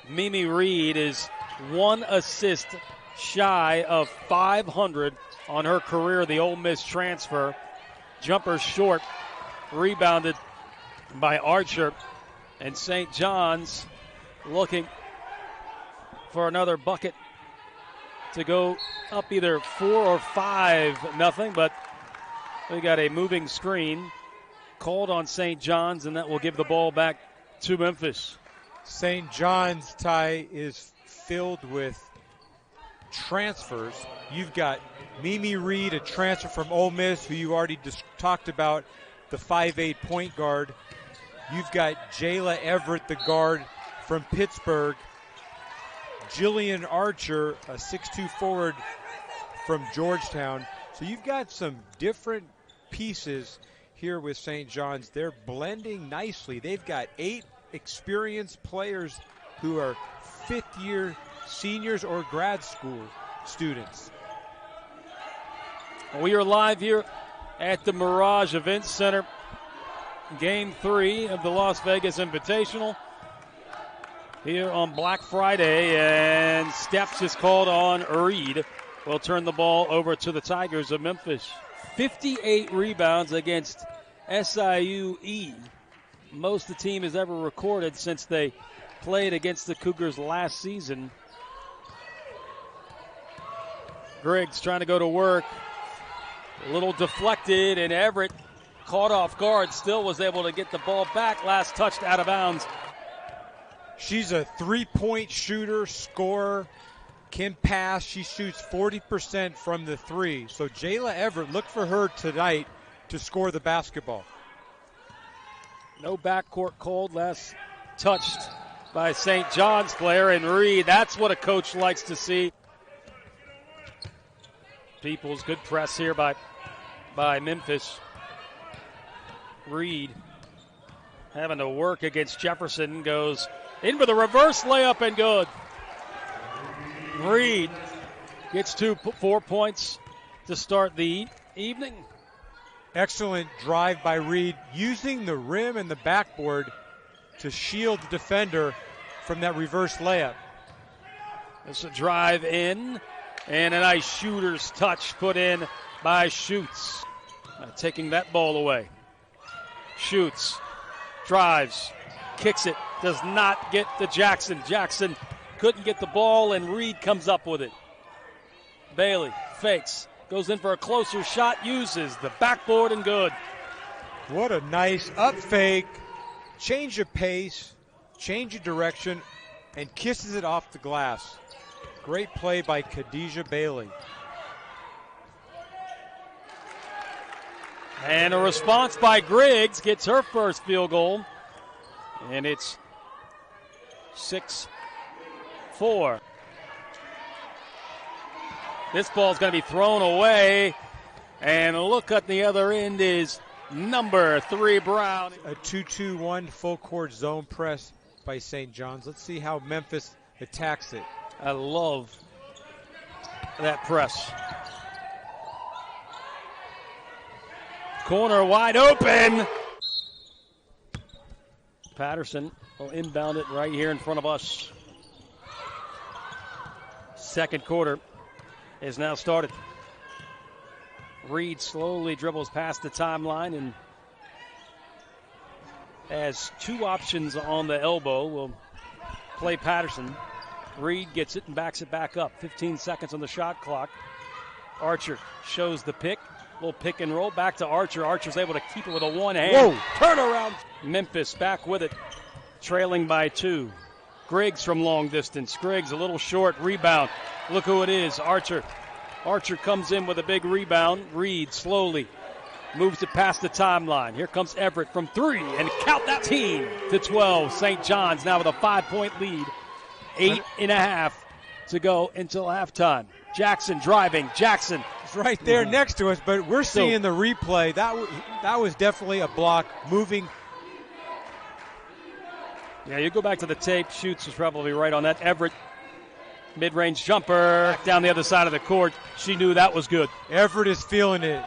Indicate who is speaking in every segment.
Speaker 1: Mimi Reed is one assist shy of 500 on her career, the Ole Miss transfer. Jumper short, rebounded by Archer. And St. John's looking for another bucket to go up either 4 or 5-0, but we got a moving screen called on St. John's, and that will give the ball back to Memphis.
Speaker 2: St. John's, Ty, is filled with transfers. You've got Mimi Reed, a transfer from Ole Miss, who you already talked about, the 5'8" point guard. You've got Jayla Everett, the guard from Pittsburgh. Jillian Archer, a 6'2" forward from Georgetown. So you've got some different pieces here with St. John's. They're blending nicely. They've got 8 experienced players who are fifth-year seniors or grad school students.
Speaker 1: We are live here at the Mirage Events Center. Game 3 of the Las Vegas Invitational here on Black Friday, and steps is called on Reed. Will turn the ball over to the Tigers of Memphis. 58 rebounds against SIU-E. Most the team has ever recorded since they played against the Cougars last season. Griggs trying to go to work. A little deflected, and Everett caught off guard, still was able to get the ball back. Last touched out of bounds.
Speaker 2: She's a three-point shooter, scorer, can pass. She shoots 40% from the three. So Jayla Everett, look for her tonight to score the basketball.
Speaker 1: No backcourt called. Last touched by St. John's player, and Reed. That's what a coach likes to see. Peoples, good press here by Memphis. Reed having to work against Jefferson, goes in for the reverse layup and good. Reed gets 4 points to start the evening.
Speaker 2: Excellent drive by Reed, using the rim and the backboard to shield the defender from that reverse layup.
Speaker 1: It's a drive in, and a nice shooter's touch put in by Schutz. Taking that ball away. Schutz drives, kicks it, does not get to Jackson. Jackson couldn't get the ball, and Reed comes up with it. Bailey fakes, goes in for a closer shot, uses the backboard, and good.
Speaker 2: What a nice up fake, change of pace, change of direction, and kisses it off the glass. Great play by Kadaja Bailey.
Speaker 1: And a response by Griggs, gets her first field goal. And it's 6-4. This ball's going to be thrown away. And look at the other end is number 3, Brown.
Speaker 2: A 2-2-1 full court zone press by St. John's. Let's see how Memphis attacks it.
Speaker 1: I love that press. Corner wide open. Patterson will inbound it right here in front of us. Second quarter is now started. Reed slowly dribbles past the timeline and has 2 options on the elbow. Will play Patterson. Reed gets it and backs it back up. 15 seconds on the shot clock. Archer shows the pick. Little pick and roll back to Archer. Archer's able to keep it with a one hand.
Speaker 2: Whoa.
Speaker 1: Turnaround. Memphis back with it, trailing by 2. Griggs from long distance. Griggs a little short. Rebound. Look who it is. Archer. Archer comes in with a big rebound. Reed slowly moves it past the timeline. Here comes Everett from 3, and count that, 13-12. St. John's now with a 5-point lead. 8.5 to go until halftime. Jackson driving. Jackson.
Speaker 2: It's right there next to us, but we're seeing the replay. That was definitely a block. Moving.
Speaker 1: Yeah, you go back to the tape. Schutz was probably right on that. Everett, mid-range jumper down the other side of the court. She knew that was good.
Speaker 2: Everett is feeling it.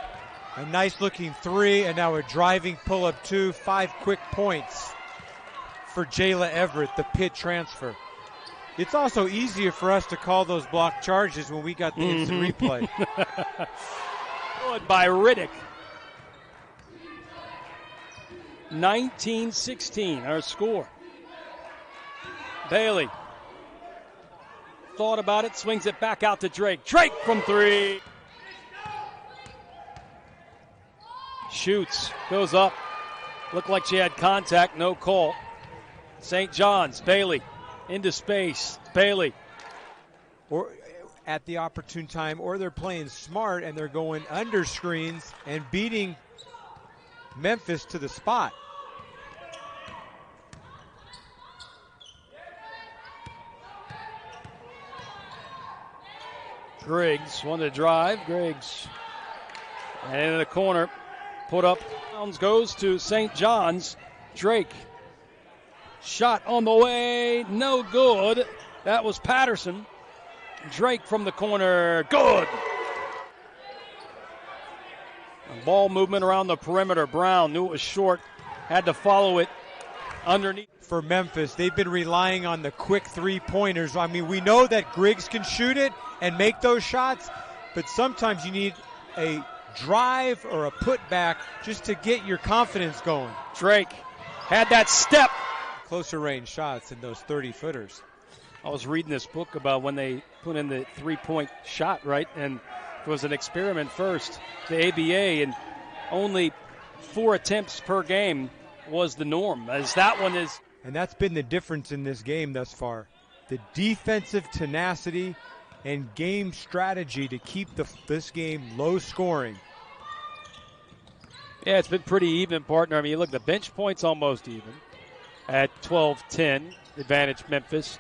Speaker 2: A nice-looking 3, and now a driving pull-up 2. 5 quick points for Jayla Everett, the Pitt transfer. It's also easier for us to call those block charges when we got the instant replay.
Speaker 1: Good by Riddick. 19-16, our score. Bailey thought about it, swings it back out to Drake. Drake from three. Shoots, goes up. Looked like she had contact, no call. St. John's, Bailey into space. Bailey.
Speaker 2: Or at the opportune time, or they're playing smart and they're going under screens and beating Memphis to the spot.
Speaker 1: Griggs wanted to drive. Griggs. And into the corner. Put up. Goes to St. John's. Drake. Shot on the way. No good. That was Patterson. Drake from the corner. Good. Ball movement around the perimeter. Brown knew it was short. Had to follow it underneath.
Speaker 2: For Memphis, they've been relying on the quick three-pointers. I mean, we know that Griggs can shoot it and make those shots, but sometimes you need a drive or a putback just to get your confidence going.
Speaker 1: Drake had that step.
Speaker 2: Closer range shots than those 30-footers.
Speaker 1: I was reading this book about when they put in the three-point shot, right? And it was an experiment first, the ABA, and only 4 attempts per game was the norm, as that one is.
Speaker 2: And that's been the difference in this game thus far. The defensive tenacity and game strategy to keep this game low scoring.
Speaker 1: Yeah, it's been pretty even, partner. I mean, you look, the bench points almost even at 12-10, advantage Memphis.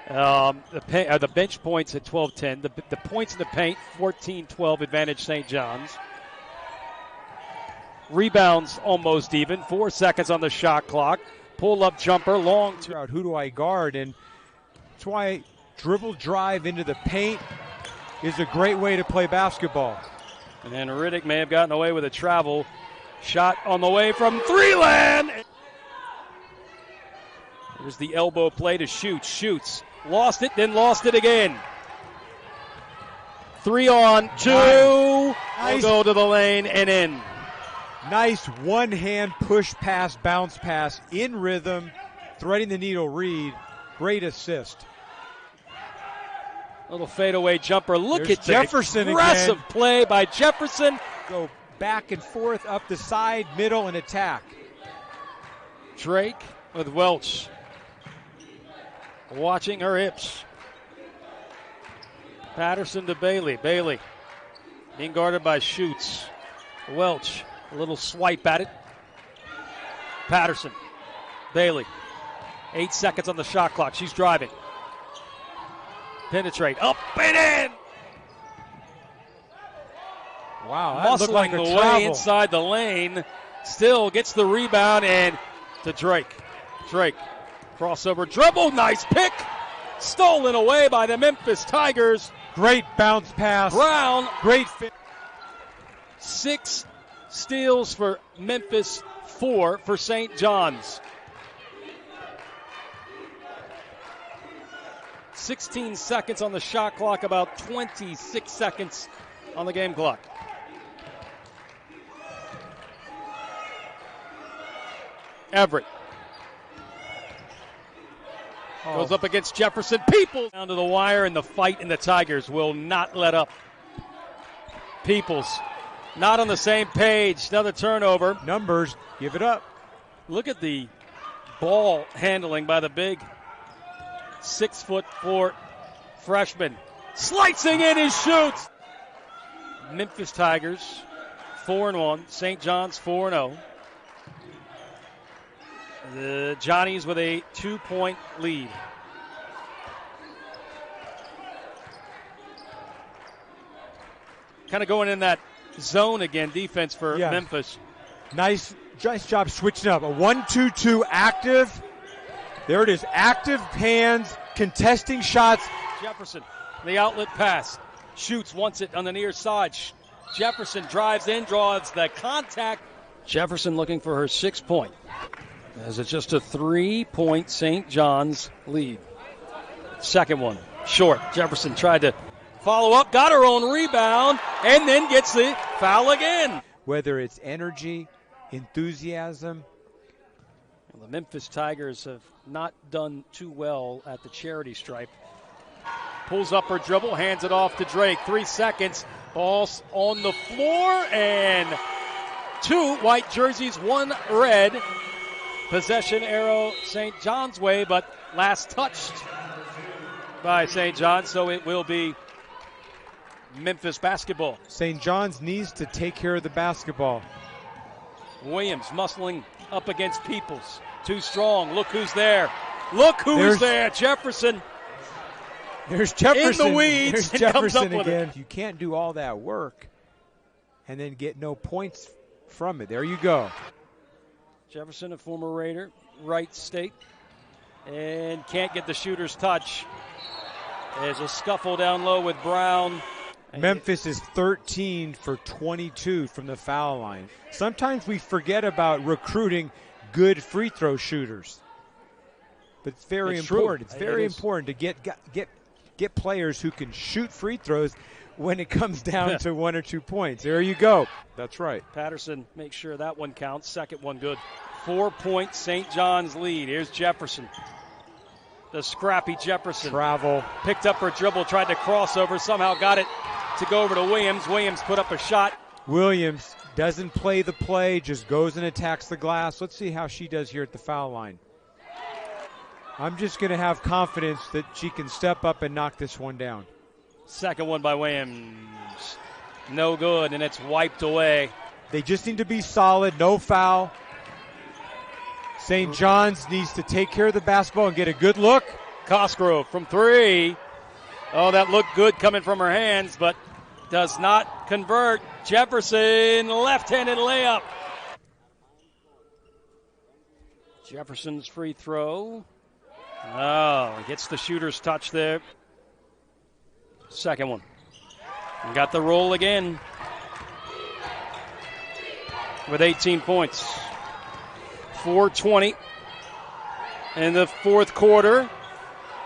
Speaker 1: The bench points at 12-10. The points in the paint, 14-12, advantage St. John's. Rebounds almost even. 4 seconds on the shot clock. Pull-up jumper, long.
Speaker 2: Who do I guard? And that's why dribble drive into the paint is a great way to play basketball.
Speaker 1: And then Riddick may have gotten away with a travel. Shot on the way from three land. There's the elbow play to shoot. Shoots. Lost it, then lost it again. 3 on 2.
Speaker 2: Nice.
Speaker 1: Will go to the lane and in.
Speaker 2: Nice one-hand push pass, bounce pass, in rhythm, threading the needle read. Great assist.
Speaker 1: Little fadeaway jumper. Look
Speaker 2: There's
Speaker 1: at
Speaker 2: Jefferson
Speaker 1: aggressive
Speaker 2: again.
Speaker 1: play by Jefferson.
Speaker 2: Go back and forth, up the side, middle, and attack.
Speaker 1: Drake with Welch. Watching her hips. Patterson to Bailey. Bailey being guarded by Schutz. Welch, a little swipe at it. Patterson. Bailey. 8 seconds on the shot clock. She's driving. Penetrate. Up and in.
Speaker 2: Wow, that looked like a
Speaker 1: the
Speaker 2: travel.
Speaker 1: way inside the lane. Still gets the rebound and to Drake. Drake. Crossover dribble. Nice pick. Stolen away by the Memphis Tigers.
Speaker 2: Great bounce pass.
Speaker 1: Brown.
Speaker 2: Great fit.
Speaker 1: 6 steals for Memphis, 4 for St. John's. 16 seconds on the shot clock, about 26 seconds on the game clock. Everett goes up against Jefferson. Peoples down to the wire, and the fight, and the Tigers will not let up. Peoples not on the same page. Another turnover.
Speaker 2: Numbers, give it up.
Speaker 1: Look at the ball handling by the big 6'4" freshman. Slicing in his shoots. Memphis Tigers 4-1. St. John's 4-0. The Johnnies with a 2-point lead. Kind of going in that zone again, defense for Memphis.
Speaker 2: Nice job switching up. A 1-2-2 active. There it is. Active hands, contesting shots.
Speaker 1: Jefferson, the outlet pass. Shoots, wants it on the near side. Jefferson drives in, draws the contact. Jefferson looking for her 6th point. As it's just a 3-point St. John's lead. Second one, short. Jefferson tried to follow up, got her own rebound, and then gets the foul again.
Speaker 2: Whether it's energy, enthusiasm.
Speaker 1: The Memphis Tigers have not done too well at the charity stripe. Pulls up her dribble, hands it off to Drake. 3 seconds, ball's on the floor, and 2 white jerseys, 1 red. Possession arrow St. John's way, but last touched by St. John's, so it will be Memphis basketball.
Speaker 2: St. John's needs to take care of the basketball.
Speaker 1: Williams muscling up against Peoples. Too strong. Look who's there. Look who's there. Jefferson.
Speaker 2: There's Jefferson.
Speaker 1: In the weeds.
Speaker 2: There's Jefferson again. You can't do all that work and then get no points from it. There you go.
Speaker 1: Jefferson, a former Raider, Wright State, and can't get the shooter's touch. There's a scuffle down low with Brown.
Speaker 2: Memphis is 13 for 22 from the foul line. Sometimes we forget about recruiting good free throw shooters, but it's very important. It's very important to get players who can shoot free throws when it comes down to 1 or 2 points. There you go. That's right.
Speaker 1: Patterson makes sure that one counts. Second one good. 4-point St. John's lead. Here's Jefferson. The scrappy Jefferson.
Speaker 2: Travel.
Speaker 1: Picked up her dribble, tried to cross over, somehow got it to go over to Williams. Williams put up a shot.
Speaker 2: Williams doesn't play the play, just goes and attacks the glass. Let's see how she does here at the foul line. I'm just going to have confidence that she can step up and knock this one down.
Speaker 1: Second one by Williams. No good, and it's wiped away.
Speaker 2: They just need to be solid, no foul. St. John's needs to take care of the basketball and get a good look.
Speaker 1: Cosgrove from 3. Oh, that looked good coming from her hands, but does not convert. Jefferson, left-handed layup. Jefferson's free throw. Oh, gets the shooter's touch there. Second one. And got the roll again with 18 points. 4:20 in the fourth quarter.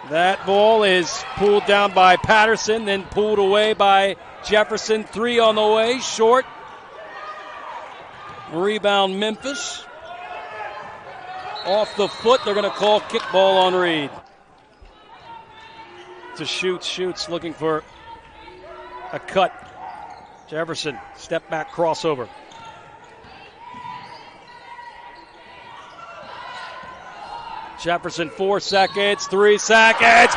Speaker 1: That ball is pulled down by Patterson, then pulled away by Jefferson. 3 on the way, short. Rebound Memphis. Off the foot, they're going to call kickball on Reed. To shoots, looking for a cut. Jefferson, step back crossover. Jefferson, 4 seconds, 3 seconds.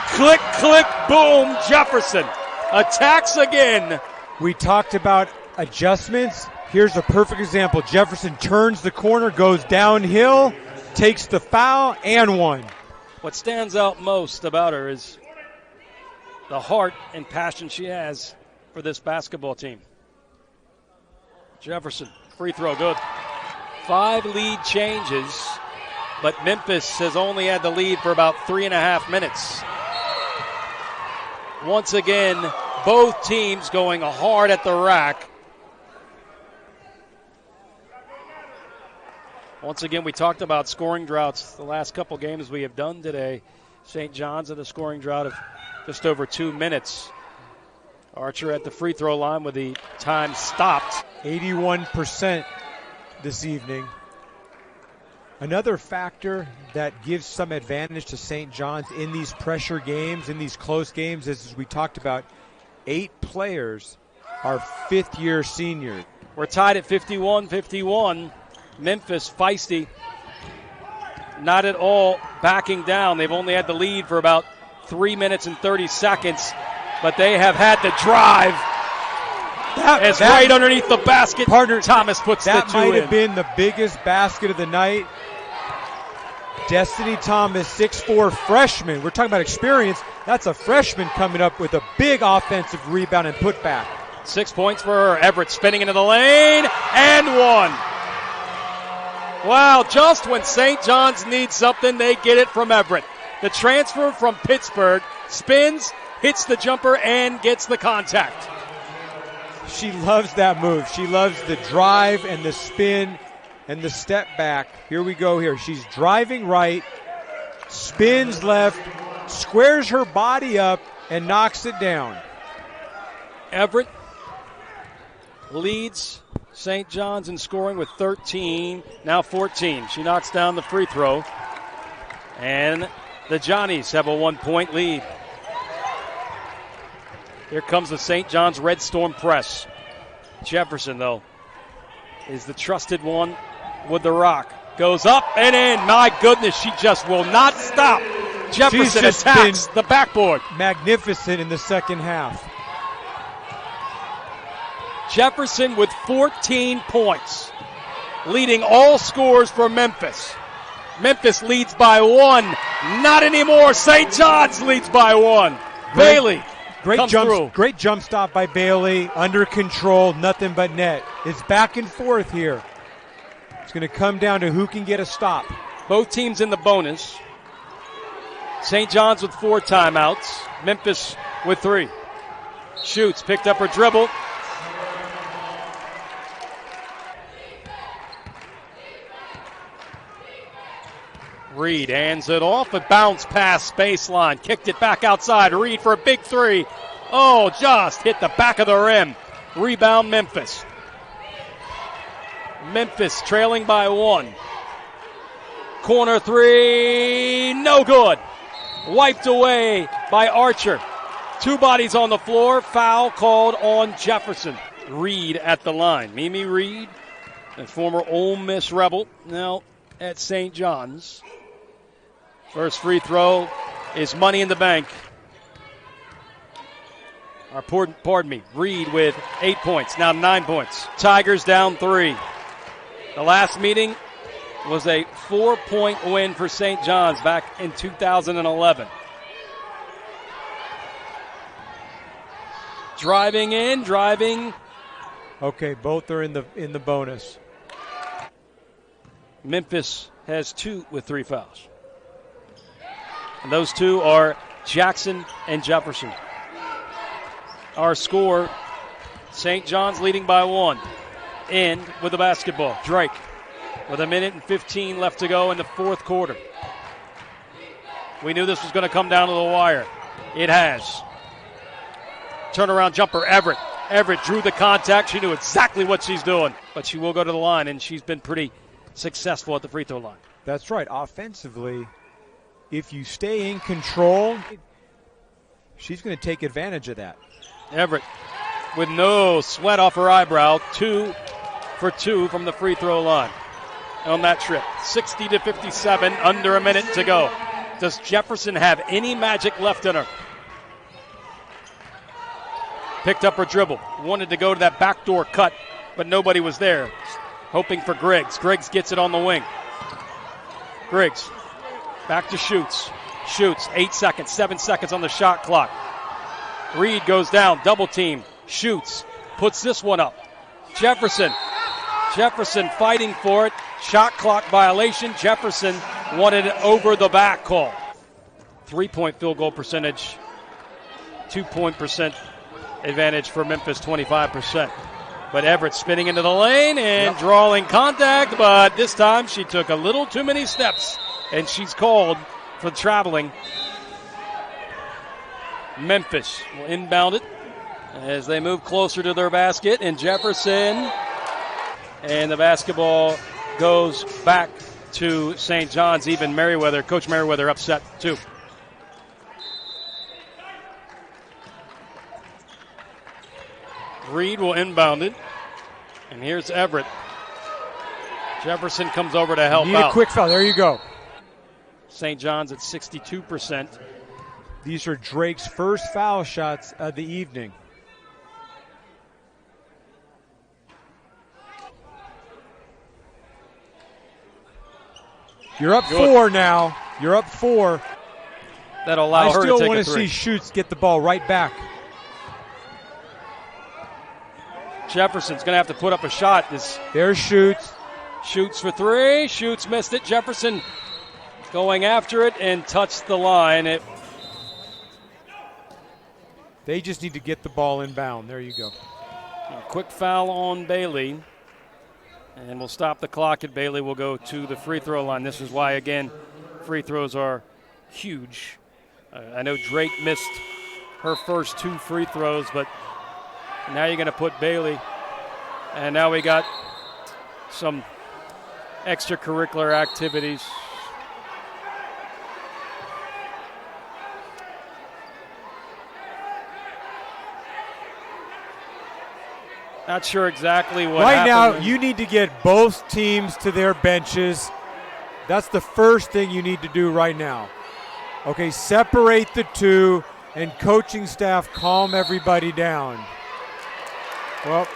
Speaker 1: Click, click, boom, Jefferson attacks again.
Speaker 2: We talked about adjustments. Here's a perfect example. Jefferson turns the corner, goes downhill, takes the foul, and one.
Speaker 1: What stands out most about her is the heart and passion she has for this basketball team. Jefferson, free throw, good. 5 lead changes, but Memphis has only had the lead for about 3.5 minutes. Once again, both teams going hard at the rack. Once again, we talked about scoring droughts the last couple games we have done today. St. John's at a scoring drought of just over 2 minutes. Archer at the free throw line with the time stopped.
Speaker 2: 81% this evening. Another factor that gives some advantage to St. John's in these pressure games, in these close games, is, as we talked about, 8 players are fifth-year seniors.
Speaker 1: We're tied at 51-51. Memphis feisty, not at all backing down. They've only had the lead for about 3 minutes and 30 seconds, but they have had the drive. It's right underneath the basket.
Speaker 2: Partner
Speaker 1: Thomas puts the 2 in.
Speaker 2: That might have been the biggest basket of the night. Destiny Thomas, 6'4" freshman. We're talking about experience. That's a freshman coming up with a big offensive rebound and putback.
Speaker 1: 6 points for her. Everett spinning into the lane, and 1. Wow, just when St. John's needs something, they get it from Everett. The transfer from Pittsburgh spins, hits the jumper, and gets the contact.
Speaker 2: She loves that move. She loves the drive and the spin and the step back. Here we go here. She's driving right, spins left, squares her body up and knocks it down.
Speaker 1: Everett leads St. John's in scoring with 13, now 14. She knocks down the free throw, and the Johnnies have a 1-point lead. Here comes the St. John's Red Storm press. Jefferson, though, is the trusted one with the rock. Goes up and in. My goodness, she just will not stop. Jefferson attacks the backboard.
Speaker 2: Magnificent in the second half.
Speaker 1: Jefferson with 14 points, leading all scores for Memphis. Memphis leads by 1. Not anymore. St. John's leads by 1. Bailey
Speaker 2: great jump stop by Bailey. Under control, nothing but net. It's back and forth here. It's going to come down to who can get a stop.
Speaker 1: Both teams in the bonus. St. John's with 4 timeouts. Memphis with 3. Shoots, picked up her dribble. Reed hands it off, a bounce pass baseline, kicked it back outside. Reed for a big 3. Oh, just hit the back of the rim. Rebound Memphis. Memphis trailing by 1. Corner 3, no good. Wiped away by Archer. 2 bodies on the floor, foul called on Jefferson. Reed at the line. Mimi Reed, a former Ole Miss Rebel, now at St. John's. First free throw is money in the bank. Pardon me, Reed with 8 points, now 9 points. Tigers down 3. The last meeting was a 4-point win for St. John's back in 2011. Driving.
Speaker 2: Okay, both are in the bonus.
Speaker 1: Memphis has 2 with 3 fouls. And those 2 are Jackson and Jefferson. Our score, St. John's leading by 1. End with the basketball. Drake with 1:15 left to go in the fourth quarter. We knew this was going to come down to the wire. It has. Turnaround jumper, Everett. Everett drew the contact. She knew exactly what she's doing. But she will go to the line, and she's been pretty successful at the free throw line.
Speaker 2: That's right. Offensively, if you stay in control, she's going to take advantage of that.
Speaker 1: Everett with no sweat off her eyebrow. 2 for 2 from the free throw line on that trip. 60-57, under a minute to go. Does Jefferson have any magic left in her? Picked up her dribble. Wanted to go to that backdoor cut, but nobody was there. Hoping for Griggs. Griggs gets it on the wing. Griggs back to Shoots. Shoots, 8 seconds, 7 seconds on the shot clock. Reed goes down, double team. Shoots, puts this one up. Jefferson fighting for it. Shot clock violation. Jefferson wanted it over the back call. 3-point field goal percentage. 2-point percent advantage for Memphis, 25%. But Everett spinning into the lane and drawing contact, but this time she took a little too many steps, and she's called for traveling. Memphis will inbound it as they move closer to their basket, and Jefferson, and the basketball goes back to St. John's. Even Merriweather, Coach Merriweather upset too. Reed will inbound it, and here's Everett. Jefferson comes over to help out.
Speaker 2: Need a quick foul. There you go.
Speaker 1: St. John's at 62%.
Speaker 2: These are Drake's first foul shots of the evening. You're up 4 now. You're up 4.
Speaker 1: That'll allow her to take a 3.
Speaker 2: I still want to see Shoots get the ball right back.
Speaker 1: Jefferson's going to have to put up a shot.
Speaker 2: There's Shoots.
Speaker 1: Shoots for 3. Shoots missed it. Jefferson going after it and touched the line.
Speaker 2: They just need to get the ball inbound. There you go.
Speaker 1: A quick foul on Bailey. And we'll stop the clock, and Bailey will go to the free throw line. This is why, again, free throws are huge I know Drake missed her first 2 free throws, but now you're going to put Bailey. And now we got some extracurricular activities. Not sure exactly what
Speaker 2: happened. Right now,
Speaker 1: you
Speaker 2: need to get both teams to their benches. That's the first thing you need to do right now. Okay, separate the two, and coaching staff calm everybody down. Well,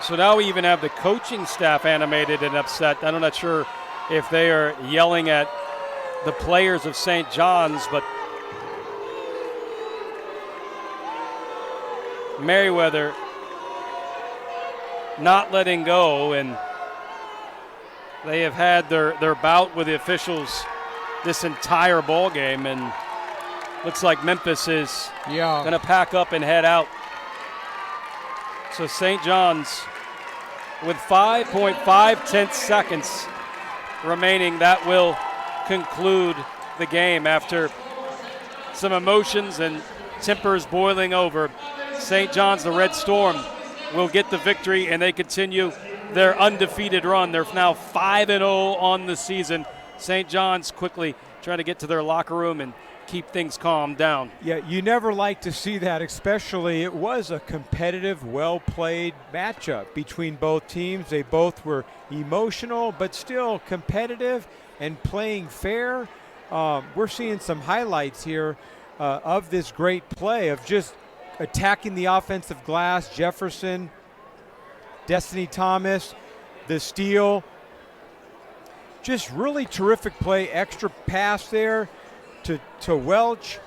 Speaker 1: so now we even have the coaching staff animated and upset. I'm not sure if they are yelling at the players of St. John's, but Merriweather not letting go, and they have had their bout with the officials this entire ball game, and looks like Memphis is going to pack up and head out. So St. John's with 5.5 seconds remaining, that will conclude the game after some emotions and tempers boiling over. St. John's, the Red Storm, will get the victory, and they continue their undefeated run. They're now 5-0 on the season. St. John's quickly trying to get to their locker room and keep things calmed down.
Speaker 2: Yeah, you never like to see that, especially it was a competitive, well-played matchup between both teams. They both were emotional, but still competitive and playing fair. We're seeing some highlights here of this great play of just attacking the offensive glass. Jefferson, Destiny Thomas, the steal. Just really terrific play. Extra pass there to Welch.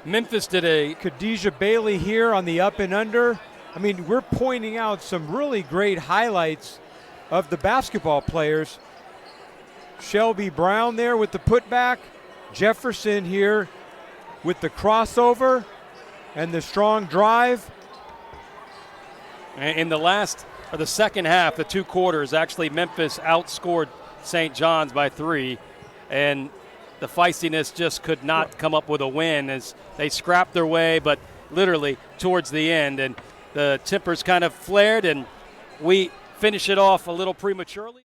Speaker 1: Memphis did a
Speaker 2: Kadaja Bailey here on the up and under. I mean, we're pointing out some really great highlights of the basketball players. Shelby Brown there with the putback. Jefferson here with the crossover and the strong drive.
Speaker 1: In the second half, the 2 quarters, actually Memphis outscored St. John's by 3, and the feistiness just could not come up with a win as they scrapped their way, but literally towards the end, and the tempers kind of flared, and we finish it off a little prematurely.